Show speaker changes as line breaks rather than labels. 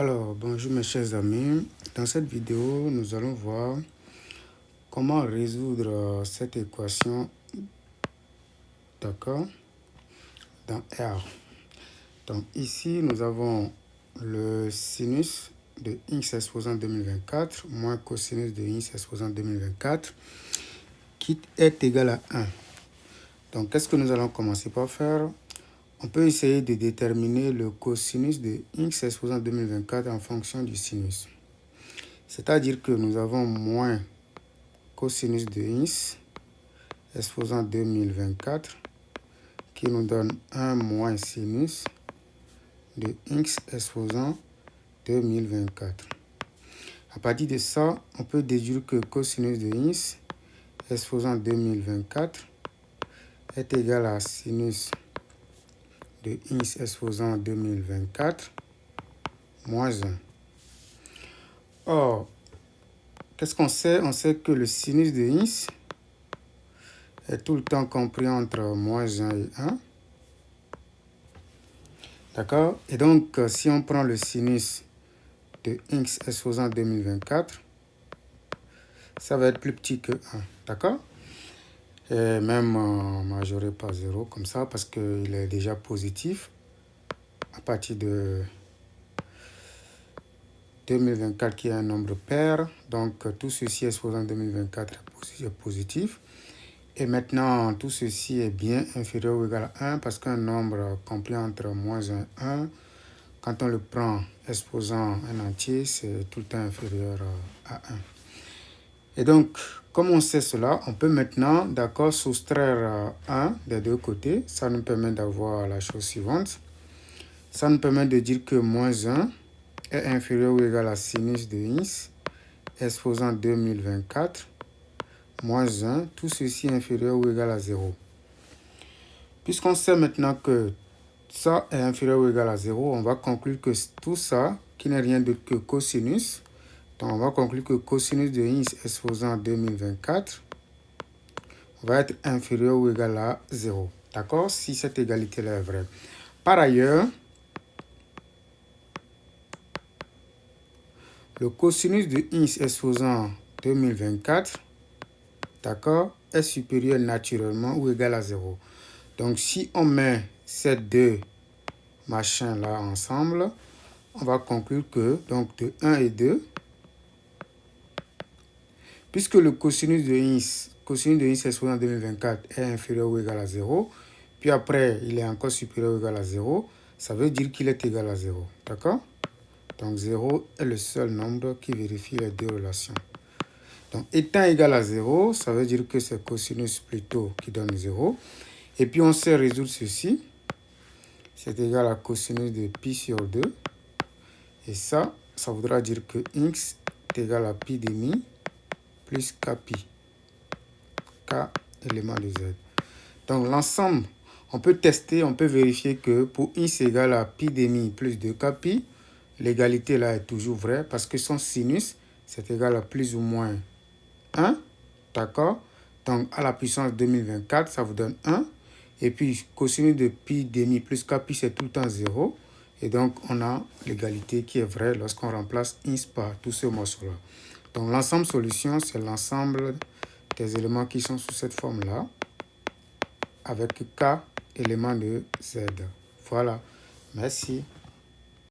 Alors, bonjour mes chers amis. Dans cette vidéo, nous allons voir comment résoudre cette équation, d'accord, dans R. Donc ici, nous avons le sinus de x exposant 2024 moins cosinus de x exposant 2024 qui est égal à 1. Donc, qu'est-ce que nous allons commencer par faire? On peut essayer de déterminer le cosinus de x exposant 2024 en fonction du sinus. C'est-à-dire que nous avons moins cosinus de x exposant 2024 qui nous donne 1 moins sinus de x exposant 2024. À partir de ça, on peut déduire que cosinus de x exposant 2024 est égal à sinus de x exposant 2024 moins 1. Or, qu'est-ce qu'on sait? On sait que le sinus de x est tout le temps compris entre moins 1 et 1. D'accord? Et donc, si on prend le sinus de x exposant 2024, ça va être plus petit que 1. D'accord? Et même majoré par 0 comme ça parce qu'il est déjà positif à partir de 2024 qui est un nombre pair. Donc, tout ceci exposant 2024 est positif. Et maintenant, tout ceci est bien inférieur ou égal à 1 parce qu'un nombre compris entre moins 1 et 1, quand on le prend exposant un entier, c'est tout le temps inférieur à 1. Et donc, comme on sait cela, on peut maintenant, d'accord, soustraire 1 des deux côtés. Ça nous permet d'avoir la chose suivante. Ça nous permet de dire que moins 1 est inférieur ou égal à sinus de x exposant 2024 moins 1, tout ceci est inférieur ou égal à 0. Puisqu'on sait maintenant que ça est inférieur ou égal à 0, on va conclure que tout ça, qui n'est rien d'autre que cosinus, donc on va conclure que cosinus de x exposant 2024 va être inférieur ou égal à 0. D'accord? Si cette égalité-là est vraie. Par ailleurs, le cosinus de x exposant 2024, d'accord, est supérieur naturellement ou égal à 0. Donc, si on met ces deux machins-là ensemble, on va conclure que, donc, de 1 et 2, puisque le cosinus de x exposant 2024 est inférieur ou égal à 0, puis après, il est encore supérieur ou égal à 0, ça veut dire qu'il est égal à 0. D'accord? Donc, 0 est le seul nombre qui vérifie les deux relations. Donc, étant égal à 0, ça veut dire que c'est cosinus plutôt qui donne 0. Et puis, on sait résoudre ceci. C'est égal à cosinus de pi sur 2. Et ça voudra dire que x est égal à pi demi plus kpi. K, élément de z. Donc, l'ensemble, on peut tester, on peut vérifier que pour x égale à pi demi plus 2 kpi, l'égalité là est toujours vraie parce que son sinus, c'est égal à plus ou moins 1. D'accord? Donc, à la puissance 2024, ça vous donne 1. Et puis, cosinus de pi demi plus kpi, c'est tout le temps 0. Et donc, on a l'égalité qui est vraie lorsqu'on remplace x par tout ce morceau-là. Donc, l'ensemble solution, c'est l'ensemble des éléments qui sont sous cette forme-là, avec k éléments de z. Voilà. Merci.